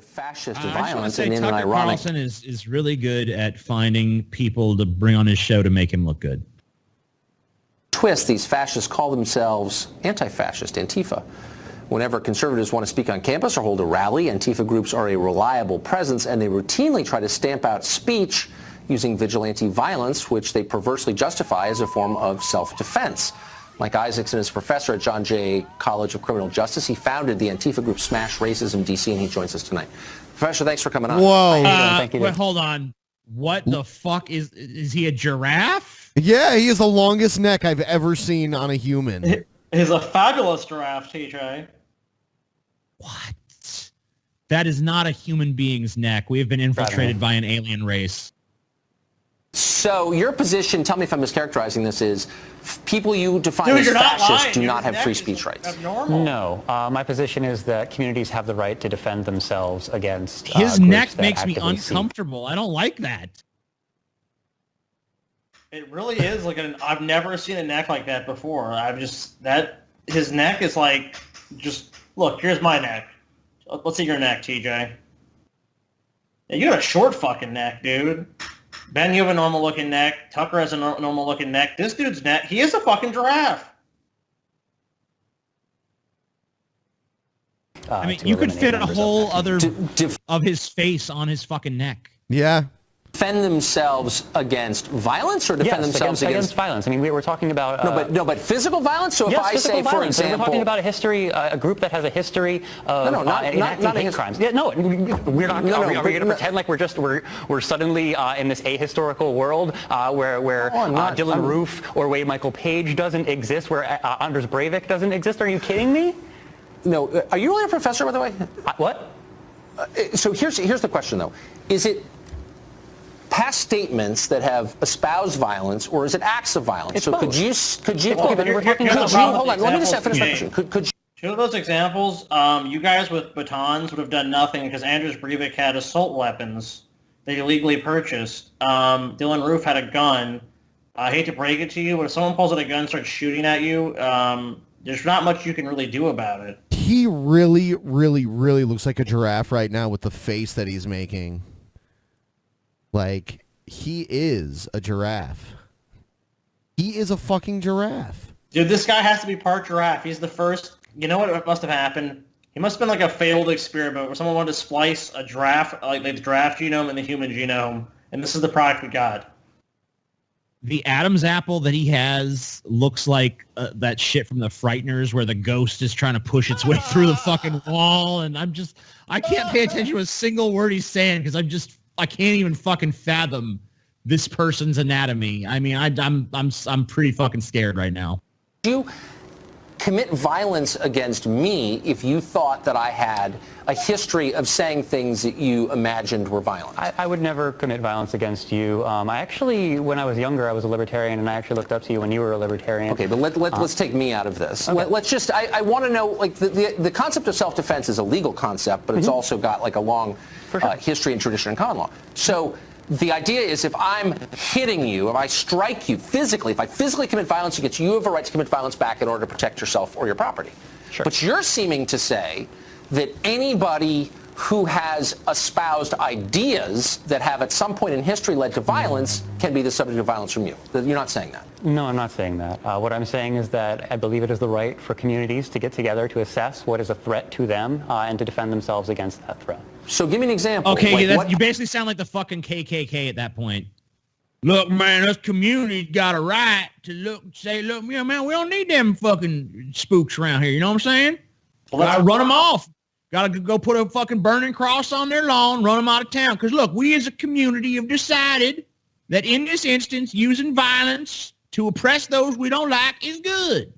fascist I violence say and in an Tucker ironic Carlson is really good at finding people to bring on his show to make him look good. twist. These fascists call themselves anti-fascist, Antifa. Whenever conservatives want to speak on campus or hold a rally, Antifa groups are a reliable presence, and they routinely try to stamp out speech using vigilante violence, which they perversely justify as a form of self-defense. Mike Isaacson is a professor at John Jay College of Criminal Justice. He founded the Antifa group Smash Racism DC, and he joins us tonight. Professor, thanks for coming on. Whoa. Thank you. Wait, hold on. What the fuck is he a giraffe? Yeah, he has the longest neck I've ever seen on a human. He's a fabulous giraffe, TJ. What? That is not a human being's neck. We have been infiltrated by an alien race. So your position, tell me if I'm mischaracterizing this, is people you define as fascists do not have free speech rights. Abnormal. No. My position is that communities have the right to defend themselves against His groups neck that makes me actively seek. uncomfortable. I don't like that. It really is like I've never seen a neck like that before. His neck is like, just look, here's my neck. Let's see your neck, TJ. Yeah, you got a short fucking neck, dude. Ben, you have a normal looking neck. Tucker has a normal looking neck. This dude's neck, he is a fucking giraffe. I mean, you could fit a whole other of his face on his fucking neck. Yeah. Defend themselves against violence or defend themselves against violence. I mean, we're talking about... No, but physical violence? So yes, if I say, violence. for example... We're talking about a history, a group that has a history of not hate crimes. Yeah, no, we're not... Are we going to pretend like we're suddenly in this ahistorical world where Dylan Roof or Wade Michael Page doesn't exist, where Anders Breivik doesn't exist? Are you kidding me? No. Are you really a professor, by the way? What? So here's the question, though. Is it past statements that have espoused violence, or is it acts of violence? It's so both. could you hold on, let me just finish my question. Could you... Two of those examples, you guys with batons would have done nothing because Anders Breivik had assault weapons that he illegally purchased. Dylan Roof had a gun. I hate to break it to you, but if someone pulls out a gun and starts shooting at you, there's not much you can really do about it. He really, really, really looks like a giraffe right now with the face that he's making. Like, he is a giraffe. He is a fucking giraffe. Dude, this guy has to be part giraffe. He's the first. You know what must have happened? He must have been like a failed experiment where someone wanted to splice a giraffe, like the giraffe genome and the human genome, and this is the product we got. The Adam's apple that he has looks like that shit from the Frighteners where the ghost is trying to push its way through the fucking wall, and I can't pay attention to a single word he's saying because I can't even fucking fathom this person's anatomy. I mean, I'm pretty fucking scared right now. You commit violence against me if you thought that I had a history of saying things that you imagined were violent. I would never commit violence against you. I actually, when I was younger, I was a libertarian, and I actually looked up to you when you were a libertarian. Okay, but let's take me out of this. Okay. Let's just, I want to know, like, the concept of self-defense is a legal concept, but it's also got, like, a long history and tradition in common law. So the idea is if I'm hitting you, if I strike you physically, if I physically commit violence against you, you have a right to commit violence back in order to protect yourself or your property. Sure. But you're seeming to say that anybody who has espoused ideas that have at some point in history led to violence can be the subject of violence from you. You're not saying that. No, I'm not saying that. What I'm saying is that I believe it is the right for communities to get together to assess what is a threat to them and to defend themselves against that threat. So give me an example. Okay, you basically sound like the fucking KKK at that point. Look, man, us communities got a right to say, man, we don't need them fucking spooks around here. You know what I'm saying? Gotta run them off. Gotta go put a fucking burning cross on their lawn, run them out of town. Because look, we as a community have decided that in this instance, using violence to oppress those we don't like is good.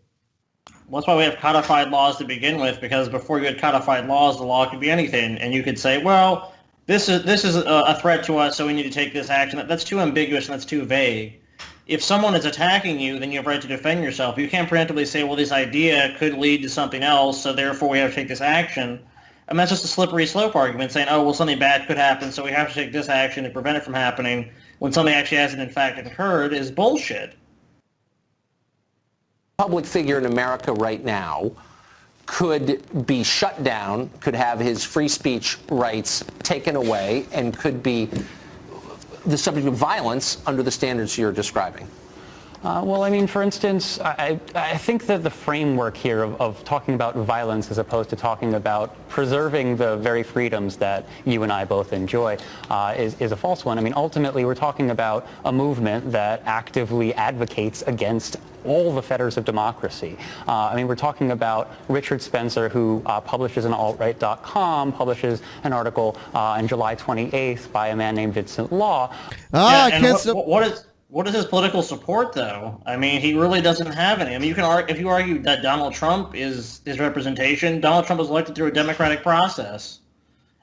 Well, that's why we have codified laws to begin with, because before you had codified laws, the law could be anything. And you could say, well, this is a threat to us, so we need to take this action. That's too ambiguous and that's too vague. If someone is attacking you, then you have a right to defend yourself. You can't preemptively say, well, this idea could lead to something else, so therefore we have to take this action. And that's just a slippery slope argument, saying, oh, well, something bad could happen, so we have to take this action to prevent it from happening, when something actually hasn't in fact occurred, is bullshit. Public figure in America right now could be shut down, could have his free speech rights taken away, and could be the subject of violence under the standards you're describing? Well, I mean, for instance, I think that the framework here of talking about violence as opposed to talking about preserving the very freedoms that you and I both enjoy is a false one. I mean, ultimately, we're talking about a movement that actively advocates against all the fetters of democracy. I mean, we're talking about Richard Spencer, who publishes on altright.com, publishes an article on July 28th by a man named Vincent Law. What is his political support, though? I mean, he really doesn't have any. I mean, if you argue that Donald Trump is his representation, Donald Trump was elected through a democratic process.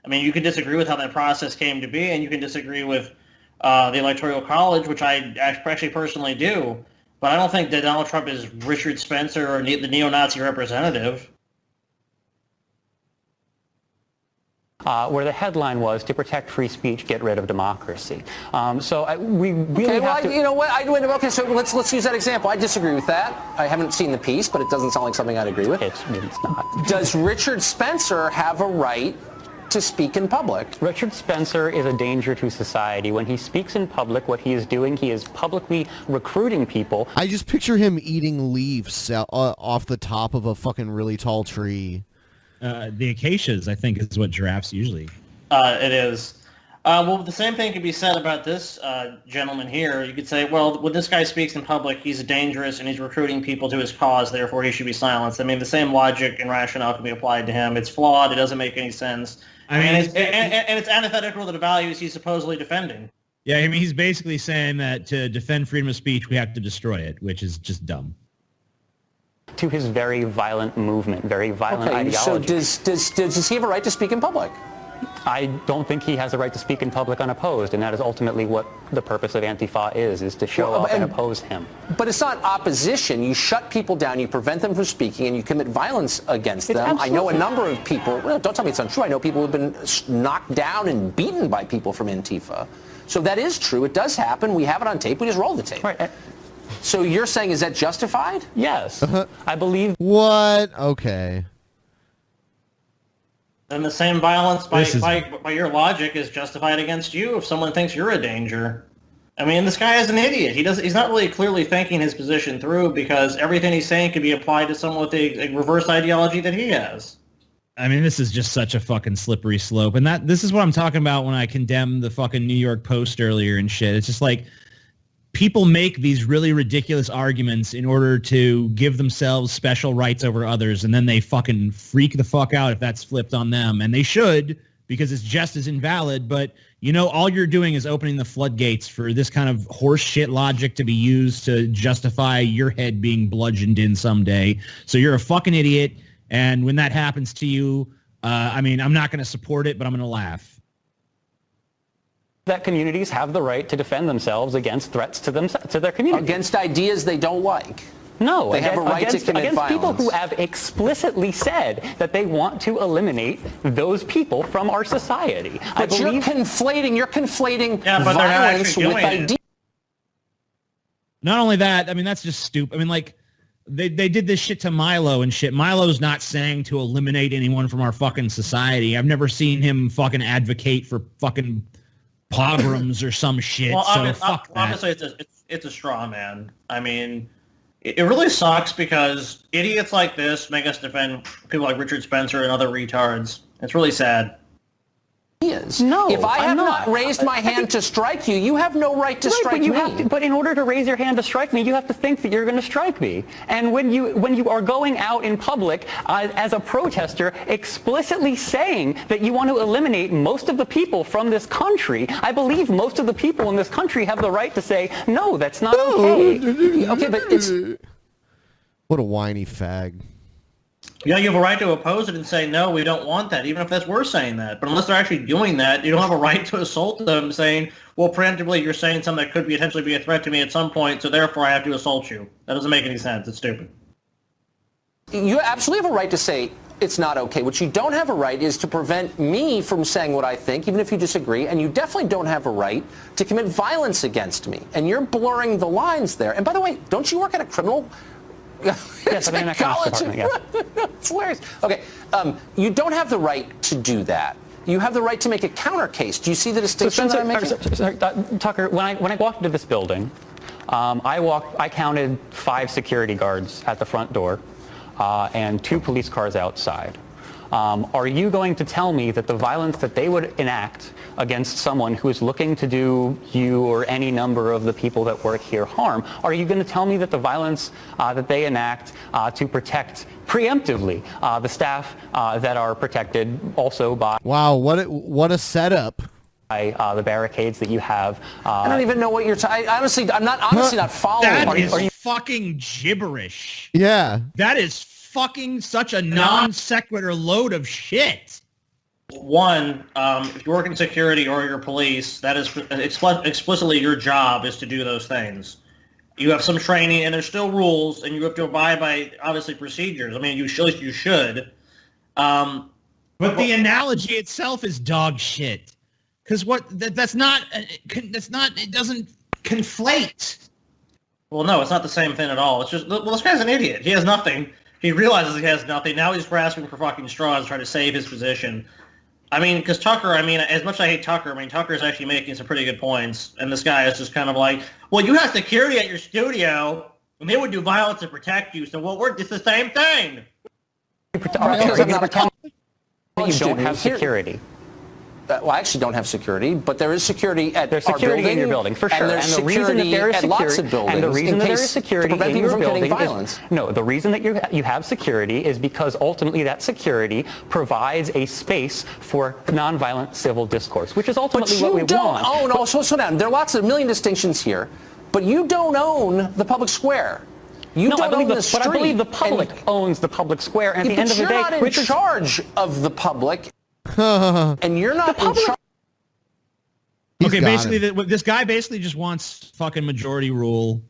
I mean, you can disagree with how that process came to be, and you can disagree with the Electoral College, which I actually personally do. But I don't think that Donald Trump is Richard Spencer or the neo-Nazi representative. Where the headline was, to protect free speech, get rid of democracy. We really have to... You know what? Okay, so let's use that example. I disagree with that. I haven't seen the piece, but it doesn't sound like something I'd agree with. It's not. Does Richard Spencer have a right to speak in public? Richard Spencer is a danger to society. When he speaks in public, what he is doing, he is publicly recruiting people. I just picture him eating leaves off the top of a fucking really tall tree. The acacias, I think, is what giraffes usually. It is. Well, the same thing could be said about this gentleman here. You could say, well, when this guy speaks in public, he's dangerous and he's recruiting people to his cause, therefore he should be silenced. I mean, the same logic and rationale can be applied to him. It's flawed. It doesn't make any sense. It's antithetical to the values he's supposedly defending. Yeah, I mean, he's basically saying that to defend freedom of speech, we have to destroy it, which is just dumb. To his very violent movement, very violent ideology. So does he have a right to speak in public? I don't think he has a right to speak in public unopposed, and that is ultimately what the purpose of Antifa is to show up and oppose him. But it's not opposition. You shut people down, you prevent them from speaking, and you commit violence against them. Absolutely. I know a number of people, well, don't tell me it's untrue, I know people who have been knocked down and beaten by people from Antifa. So that is true. It does happen. We have it on tape. We just roll the tape. Right. So you're saying, is that justified? Yes. I believe... What? Okay. And the same violence by your logic is justified against you if someone thinks you're a danger. I mean, this guy is an idiot. He's not really clearly thinking his position through, because everything he's saying can be applied to someone with a reverse ideology that he has. I mean, this is just such a fucking slippery slope. And this is what I'm talking about when I condemn the fucking New York Post earlier and shit. It's just like, people make these really ridiculous arguments in order to give themselves special rights over others, and then they fucking freak the fuck out if that's flipped on them. And they should, because it's just as invalid. But, you know, all you're doing is opening the floodgates for this kind of horse shit logic to be used to justify your head being bludgeoned in someday. So you're a fucking idiot. And when that happens to you, I mean, I'm not going to support it, but I'm going to laugh. That communities have the right to defend themselves against threats to their community. Against ideas they don't like. No, they have a right to commit against violence. People who have explicitly said that they want to eliminate those people from our society. But you're conflating but violence with ideas. Not only that, I mean, that's just stupid. I mean, like, they did this shit to Milo and shit. Milo's not saying to eliminate anyone from our fucking society. I've never seen him fucking advocate for fucking pogroms or some shit. Well, so fuck that. Obviously, it's a straw man. I mean, it really sucks because idiots like this make us defend people like Richard Spencer and other retards. It's really sad. No, if I have not raised my hand to strike you, you have no right to strike me. But in order to raise your hand to strike me, you have to think that you're going to strike me. And when you are going out in public as a protester, explicitly saying that you want to eliminate most of the people from this country, I believe most of the people in this country have the right to say, no, that's not okay. Okay, but it's... What a whiny fag. Yeah, you have a right to oppose it and say, no, we don't want that, even if that's we're saying that. But unless they're actually doing that, you don't have a right to assault them saying, well, preemptively, you're saying something that could potentially be a threat to me at some point, so therefore I have to assault you. That doesn't make any sense. It's stupid. You absolutely have a right to say it's not okay. What you don't have a right is to prevent me from saying what I think, even if you disagree, and you definitely don't have a right to commit violence against me. And you're blurring the lines there. And by the way, don't you work at a criminal Yes, I'm in the economics department, yeah. It's hilarious. Okay, you don't have the right to do that. You have the right to make a counter case. Do you see the distinction that I'm making? Tucker, when I walked into this building, I counted 5 security guards at the front door and 2 police cars outside. Are you going to tell me that the violence that they would enact against someone who is looking to do you or any number of the people that work here harm, are you going to tell me that the violence that they enact to protect preemptively the staff that are protected also by... Wow, what a setup. The barricades that you have. I don't even know what you're talking. Honestly, I'm not following. That is fucking gibberish. Yeah. That is fucking such a non sequitur load of shit. One, if you work in security or you're police, that is explicitly your job is to do those things. You have some training, and there's still rules, and you have to abide by, obviously, procedures. I mean, you should. But the analogy itself is dog shit. Because it doesn't conflate. Well, no, it's not the same thing at all. It's just, well, this guy's an idiot. He has nothing. He realizes he has nothing. Now he's grasping for fucking straws, trying to save his position. I mean, because Tucker, as much as I hate Tucker, Tucker's actually making some pretty good points. And this guy is just kind of like, well, you have security at your studio, and they would do violence to protect you. So, it's the same thing. You don't have security. Well, I actually don't have security, but there is security at there's our security building, in your building, for sure. And there's security at lots of buildings. And the reason that there is security in your building is, no, the reason that you have security is because ultimately that security provides a space for nonviolent civil discourse, which is ultimately what we want. Oh, no, slow down. There are a million distinctions here, but you don't own the public square. You don't own the street. But I believe the public owns the public square, and at the end of the day, you're not in charge of the public. And you're not in charge. Okay, basically, this guy basically just wants fucking majority rule.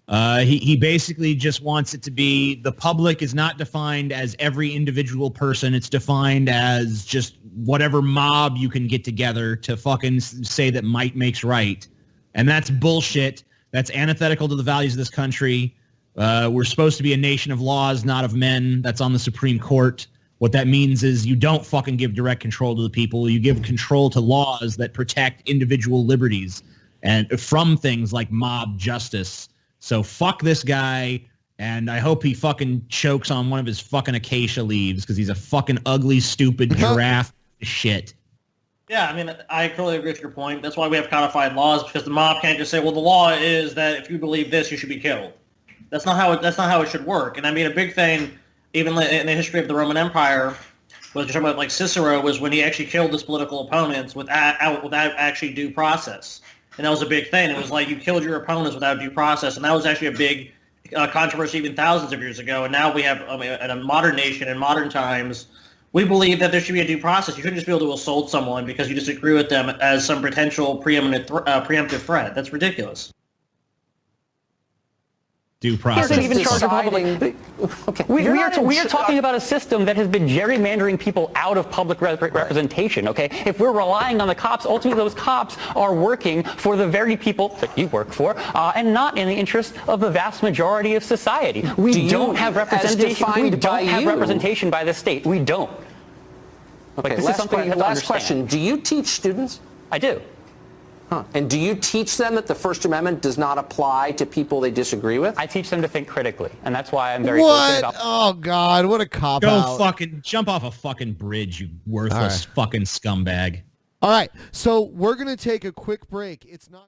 He basically just wants it to be the public is not defined as every individual person. It's defined as just whatever mob you can get together to fucking say that might makes right. And that's bullshit. That's antithetical to the values of this country. We're supposed to be a nation of laws, not of men. That's on the Supreme Court. What that means is you don't fucking give direct control to the people. You give control to laws that protect individual liberties and from things like mob justice. So fuck this guy, and I hope he fucking chokes on one of his fucking acacia leaves because he's a fucking ugly, stupid giraffe shit. Yeah, I totally agree with your point. That's why we have codified laws, because the mob can't just say, well, the law is that if you believe this, you should be killed. That's not how it should work. And a big thing, even in the history of the Roman Empire, was you're talking about like Cicero, was when he actually killed his political opponents without actually due process. And that was a big thing. It was like you killed your opponents without due process, and that was actually a big controversy even thousands of years ago. And now we have, in a modern nation, in modern times, we believe that there should be a due process. You shouldn't just be able to assault someone because you disagree with them as some potential preemptive threat. That's ridiculous. Due process. He isn't even charged of public. Okay. We are talking about a system that has been gerrymandering people out of public representation, okay? If we're relying on the cops, ultimately those cops are working for the very people that you work for and not in the interest of the vast majority of society. We don't have representation. We don't have representation by the state. We don't. Okay, this is something you have to last understand. question. Do you teach students? I do. Huh. And do you teach them that the First Amendment does not apply to people they disagree with? I teach them to think critically, and that's why I'm very What? about. Oh God, what a cop out. Go fucking jump off a fucking bridge, you worthless fucking scumbag. All right, so we're gonna take a quick break. It's not.